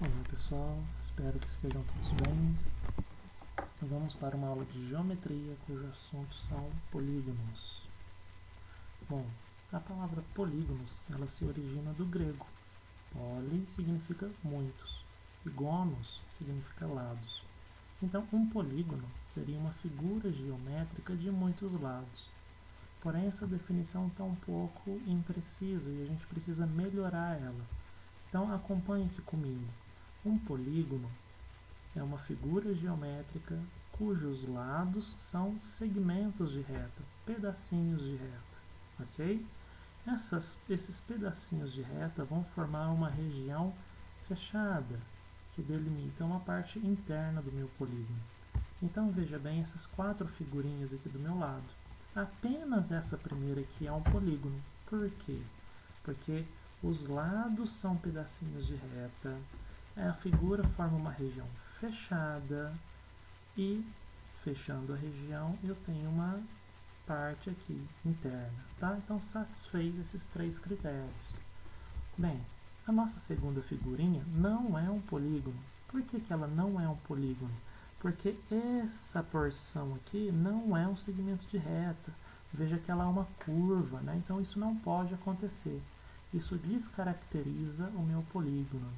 Olá pessoal, espero que estejam todos bem. Vamos para uma aula de geometria cujo assunto são polígonos. Bom, a palavra polígonos ela se origina do grego. Poli significa muitos e gonos significa lados. Então, um polígono seria uma figura geométrica de muitos lados. Porém, essa definição está um pouco imprecisa e a gente precisa melhorar ela. Então, acompanhe aqui comigo. Um polígono é uma figura geométrica cujos lados são segmentos de reta, pedacinhos de reta, ok? Esses pedacinhos de reta vão formar uma região fechada, que delimita uma parte interna do meu polígono. Então, veja bem essas quatro figurinhas aqui do meu lado. Apenas essa primeira aqui é um polígono. Por quê? Porque os lados são pedacinhos de reta, a figura forma uma região fechada e, fechando a região, eu tenho uma parte aqui interna, tá? Então, satisfez esses três critérios. Bem, a nossa segunda figurinha não é um polígono. Por que ela não é um polígono? Porque essa porção aqui não é um segmento de reta. Veja que ela é uma curva, né? Então, isso não pode acontecer. Isso descaracteriza o meu polígono.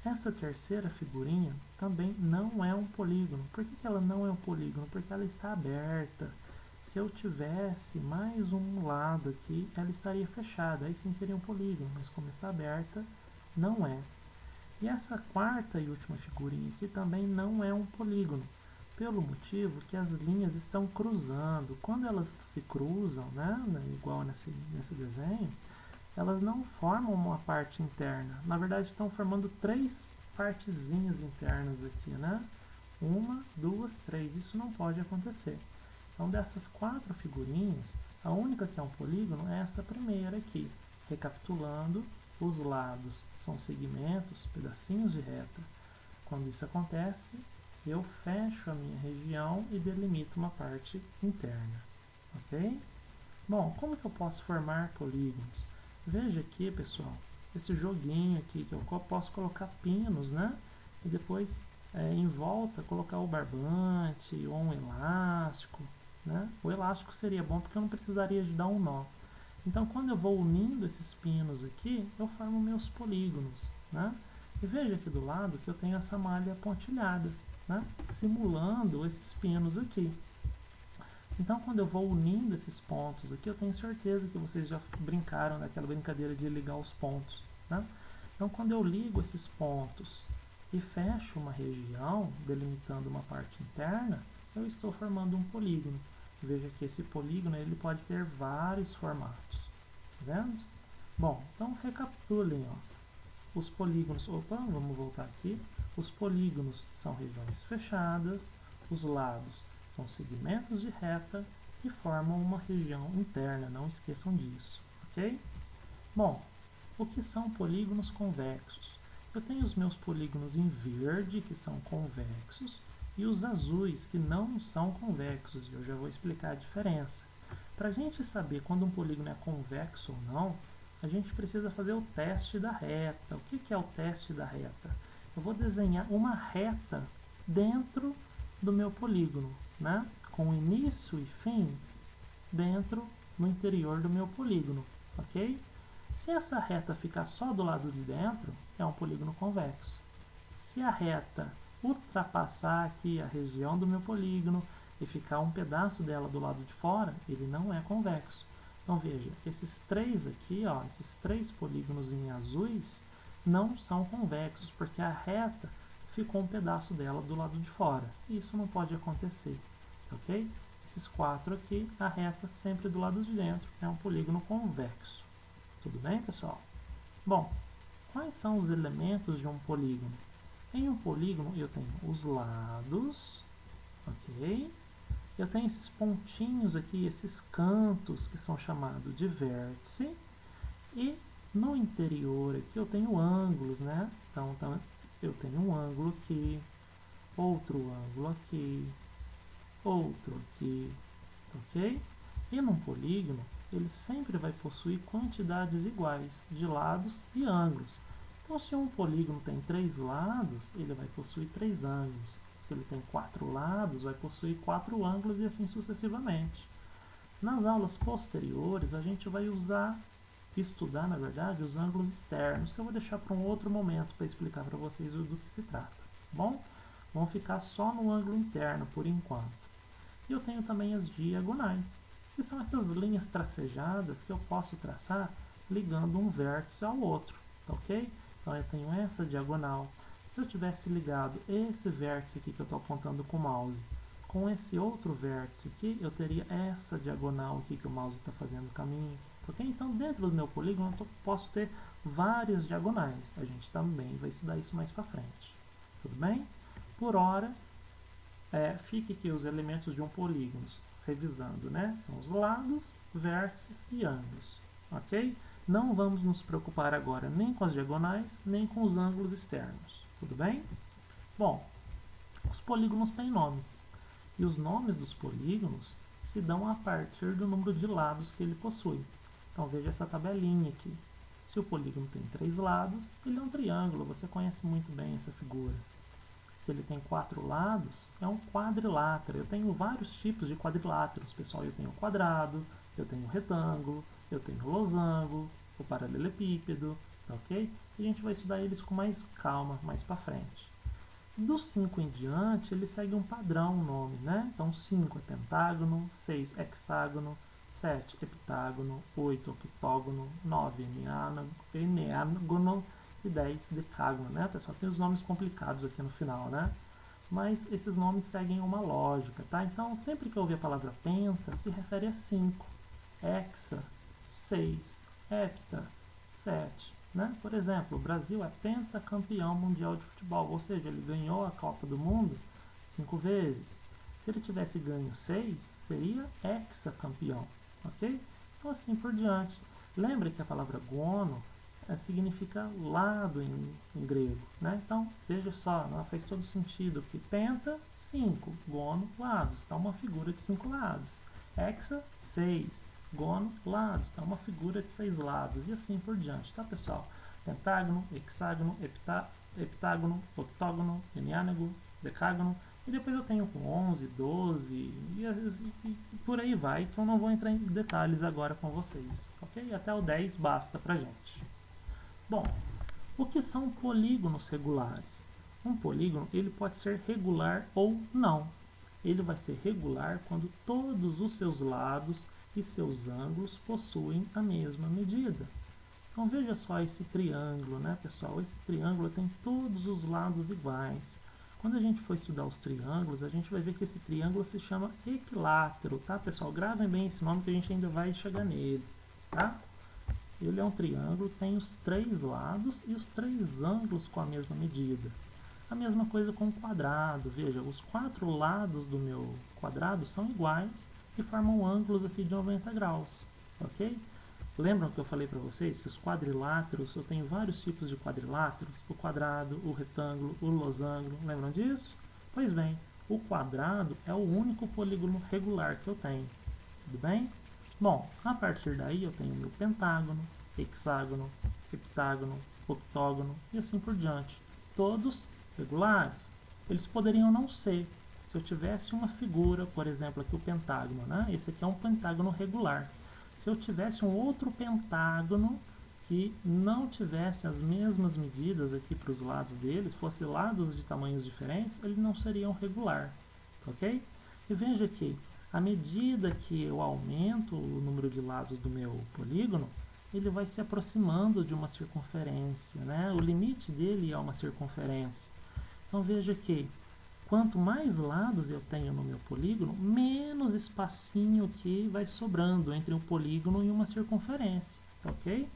Essa terceira figurinha também não é um polígono. Por que ela não é um polígono? Porque ela está aberta. Se eu tivesse mais um lado aqui, ela estaria fechada. Aí sim seria um polígono, mas como está aberta, não é. E essa quarta e última figurinha aqui também não é um polígono, pelo motivo que as linhas estão cruzando. Quando elas se cruzam, né, igual nesse desenho, elas não formam uma parte interna. Na verdade, estão formando três partezinhas internas aqui, né? Uma, duas, três. Isso não pode acontecer. Então, dessas quatro figurinhas, a única que é um polígono é essa primeira aqui. Recapitulando, os lados são segmentos, pedacinhos de reta. Quando isso acontece, eu fecho a minha região e delimito uma parte interna. Ok? Bom, como que eu posso formar polígonos? Veja aqui, pessoal, esse joguinho aqui, que eu posso colocar pinos, né? E depois, em volta, colocar o barbante ou um elástico, né? O elástico seria bom porque eu não precisaria de dar um nó. Então, quando eu vou unindo esses pinos aqui, eu formo meus polígonos, né? E veja aqui do lado que eu tenho essa malha pontilhada, né? Simulando esses pinos aqui. Então, quando eu vou unindo esses pontos aqui, eu tenho certeza que vocês já brincaram daquela brincadeira de ligar os pontos, né? Então, quando eu ligo esses pontos e fecho uma região, delimitando uma parte interna, eu estou formando um polígono. Veja que esse polígono ele pode ter vários formatos, tá vendo? Bom, então recapitulem, ó. Os polígonos, vamos voltar aqui. Os polígonos são regiões fechadas, os lados são segmentos de reta e formam uma região interna, não esqueçam disso, ok? Bom, o que são polígonos convexos? Eu tenho os meus polígonos em verde, que são convexos, e os azuis, que não são convexos, e eu já vou explicar a diferença. Para a gente saber quando um polígono é convexo ou não, a gente precisa fazer o teste da reta. O que é o teste da reta? Eu vou desenhar uma reta dentro do meu polígono, né? Com início e fim dentro no interior do meu polígono, ok? Se essa reta ficar só do lado de dentro, é um polígono convexo. Se a reta ultrapassar aqui a região do meu polígono e ficar um pedaço dela do lado de fora, ele não é convexo. Então veja, esses três aqui, ó, esses três polígonos em azuis, não são convexos, porque a reta ficou um pedaço dela do lado de fora. Isso não pode acontecer, ok? Esses quatro aqui, a reta sempre do lado de dentro, é um polígono convexo. Tudo bem, pessoal? Bom, quais são os elementos de um polígono? Em um polígono eu tenho os lados, ok? Eu tenho esses pontinhos aqui, esses cantos que são chamados de vértice. E no interior aqui eu tenho ângulos, né? Então eu tenho um ângulo aqui, outro ângulo aqui, outro aqui, ok? E num polígono, ele sempre vai possuir quantidades iguais de lados e ângulos. Então, se um polígono tem 3 lados, ele vai possuir 3 ângulos. Se ele tem 4 lados, vai possuir 4 ângulos e assim sucessivamente. Nas aulas posteriores, a gente vai estudar, na verdade, os ângulos externos, que eu vou deixar para um outro momento para explicar para vocês do que se trata. Tá bom? Vamos ficar só no ângulo interno por enquanto. E eu tenho também as diagonais, que são essas linhas tracejadas que eu posso traçar ligando um vértice ao outro, tá ok? Então eu tenho essa diagonal. Se eu tivesse ligado esse vértice aqui que eu estou apontando com o mouse com esse outro vértice aqui, eu teria essa diagonal aqui que o mouse está fazendo o caminho, tá ok? Então dentro do meu polígono eu posso ter várias diagonais. A gente também vai estudar isso mais para frente, tudo bem? Por hora, fique aqui os elementos de um polígono, revisando, né? São os lados, vértices e ângulos, ok? Não vamos nos preocupar agora nem com as diagonais, nem com os ângulos externos, tudo bem? Bom, os polígonos têm nomes, e os nomes dos polígonos se dão a partir do número de lados que ele possui. Então veja essa tabelinha aqui. Se o polígono tem 3 lados, ele é um triângulo, você conhece muito bem essa figura. Se ele tem 4 lados, é um quadrilátero. Eu tenho vários tipos de quadriláteros, pessoal. Eu tenho quadrado, eu tenho retângulo, eu tenho losango, o paralelepípedo, tá ok? E a gente vai estudar eles com mais calma, mais para frente. Dos 5 em diante, ele segue um padrão, o nome, né? Então, 5 é pentágono, 6 hexágono, 7 heptágono, 8 octógono, 9 eneágono e 10 decágono, né, pessoal? Tem os nomes complicados aqui no final, né? Mas esses nomes seguem uma lógica, tá? Então, sempre que eu ouvir a palavra penta, se refere a 5. Hexa, 6. Hepta, 7. Né? Por exemplo, o Brasil é pentacampeão mundial de futebol, ou seja, ele ganhou a Copa do Mundo 5 vezes. Se ele tivesse ganho 6, seria hexacampeão, ok? Então, assim por diante. Lembre que a palavra gono significa lado em grego, né? Então, veja só, faz todo sentido que penta, 5, gono, lados, está uma figura de 5 lados. Hexa, 6, gono, lados, está uma figura de 6 lados, e assim por diante, tá, pessoal? Pentágono, hexágono, heptágono, octógono, eneágono, decágono, e depois eu tenho com 11, 12, e por aí vai, que eu não vou entrar em detalhes agora com vocês, ok? Até o 10 basta pra gente. Bom, o que são polígonos regulares? Um polígono ele pode ser regular ou não. Ele vai ser regular quando todos os seus lados e seus ângulos possuem a mesma medida. Então veja só esse triângulo, né, pessoal? Esse triângulo tem todos os lados iguais. Quando a gente for estudar os triângulos, a gente vai ver que esse triângulo se chama equilátero, tá, pessoal? Gravem bem esse nome que a gente ainda vai chegar nele, tá? Ele é um triângulo, tem os 3 lados e os 3 ângulos com a mesma medida. A mesma coisa com o quadrado. Veja, os 4 lados do meu quadrado são iguais e formam ângulos aqui de 90 graus, ok? Lembram que eu falei para vocês que os quadriláteros, eu tenho vários tipos de quadriláteros? O quadrado, o retângulo, o losango, lembram disso? Pois bem, o quadrado é o único polígono regular que eu tenho, tudo bem? Bom, a partir daí eu tenho meu pentágono, hexágono, heptágono, octógono e assim por diante. Todos regulares. Eles poderiam não ser. Se eu tivesse uma figura, por exemplo, aqui o pentágono, né? Esse aqui é um pentágono regular. Se eu tivesse um outro pentágono que não tivesse as mesmas medidas aqui para os lados deles, fosse lados de tamanhos diferentes, ele não seria um regular, ok? E veja que à medida que eu aumento o número de lados do meu polígono, ele vai se aproximando de uma circunferência, né? O limite dele é uma circunferência. Então veja que quanto mais lados eu tenho no meu polígono, menos espacinho aqui vai sobrando entre um polígono e uma circunferência, ok?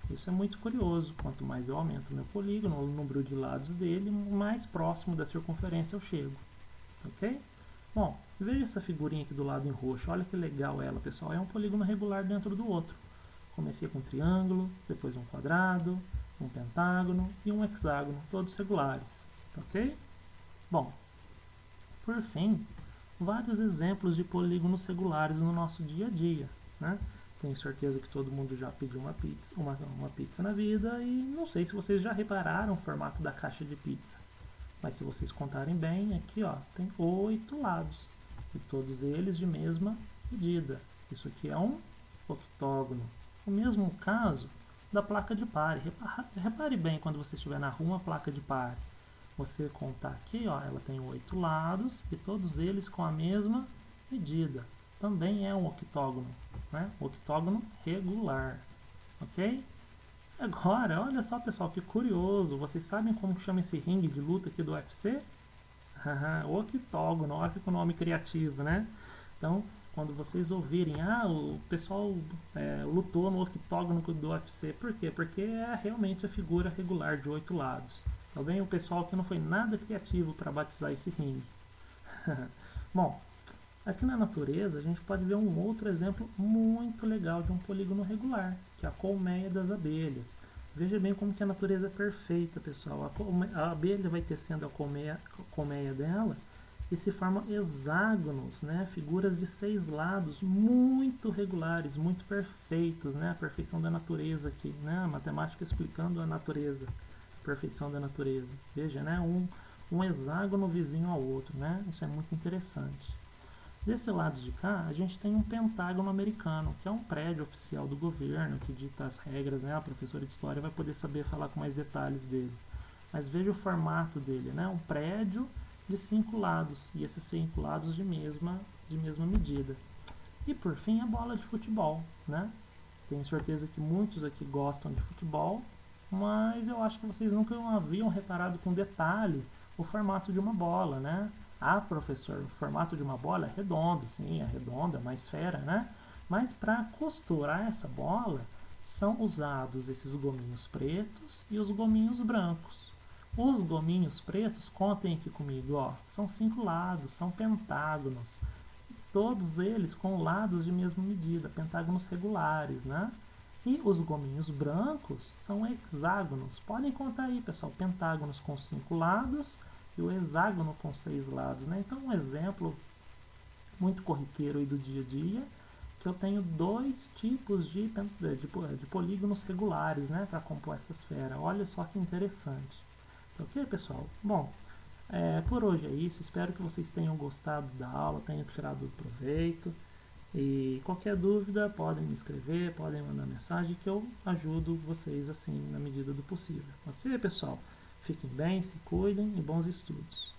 Isso é muito curioso. Quanto mais eu aumento o meu polígono, o número de lados dele, mais próximo da circunferência eu chego, ok? Bom, veja essa figurinha aqui do lado em roxo, olha que legal ela, pessoal. É um polígono regular dentro do outro. Comecei com um triângulo, depois um quadrado, um pentágono e um hexágono, todos regulares, ok? Bom, por fim, vários exemplos de polígonos regulares no nosso dia a dia, né? Tenho certeza que todo mundo já pediu uma pizza na vida e não sei se vocês já repararam o formato da caixa de pizza. Mas se vocês contarem bem, aqui ó, tem 8 lados e todos eles de mesma medida. Isso aqui é um octógono. O mesmo caso da placa de pare. Repare bem quando você estiver na rua uma placa de pare. Você contar aqui, ó, ela tem 8 lados e todos eles com a mesma medida. Também é um octógono, né? Octógono regular, ok? Agora, olha só pessoal, que curioso. Vocês sabem como chama esse ringue de luta aqui do UFC? Octógono, olha que nome criativo, né? Então, quando vocês ouvirem, o pessoal lutou no octógono do UFC, por quê? Porque é realmente a figura regular de 8 lados. Tá bem? O pessoal que não foi nada criativo para batizar esse ringue. Bom, aqui na natureza a gente pode ver um outro exemplo muito legal de um polígono regular, que é a colmeia das abelhas. Veja bem como que a natureza é perfeita, pessoal. A abelha vai tecendo a colmeia dela e se formam hexágonos, né? Figuras de 6 lados muito regulares, muito perfeitos, né? A perfeição da natureza aqui, né? A matemática explicando a natureza, a perfeição da natureza. Veja, né? Um hexágono vizinho ao outro, né? Isso é muito interessante. Desse lado de cá, a gente tem um pentágono americano, que é um prédio oficial do governo, que dita as regras, né? A professora de história vai poder saber falar com mais detalhes dele. Mas veja o formato dele, né? Um prédio de 5 lados, e esses 5 lados de mesma medida. E por fim, a bola de futebol, né? Tenho certeza que muitos aqui gostam de futebol, mas eu acho que vocês nunca haviam reparado com detalhe o formato de uma bola, né? Professor, o formato de uma bola é redondo, sim, é redonda, uma esfera, né? Mas para costurar essa bola, são usados esses gominhos pretos e os gominhos brancos. Os gominhos pretos, contem aqui comigo, ó, são 5 lados, são pentágonos. Todos eles com lados de mesma medida, pentágonos regulares, né? E os gominhos brancos são hexágonos. Podem contar aí, pessoal, pentágonos com 5 lados e o hexágono com 6 lados, né? Então, um exemplo muito corriqueiro aí do dia a dia, que eu tenho 2 tipos de polígonos regulares, né, para compor essa esfera. Olha só que interessante. Ok, pessoal? Bom, por hoje é isso. Espero que vocês tenham gostado da aula, tenham tirado proveito. E qualquer dúvida, podem me escrever, podem mandar mensagem que eu ajudo vocês assim na medida do possível. Ok, pessoal? Fiquem bem, se cuidem e bons estudos.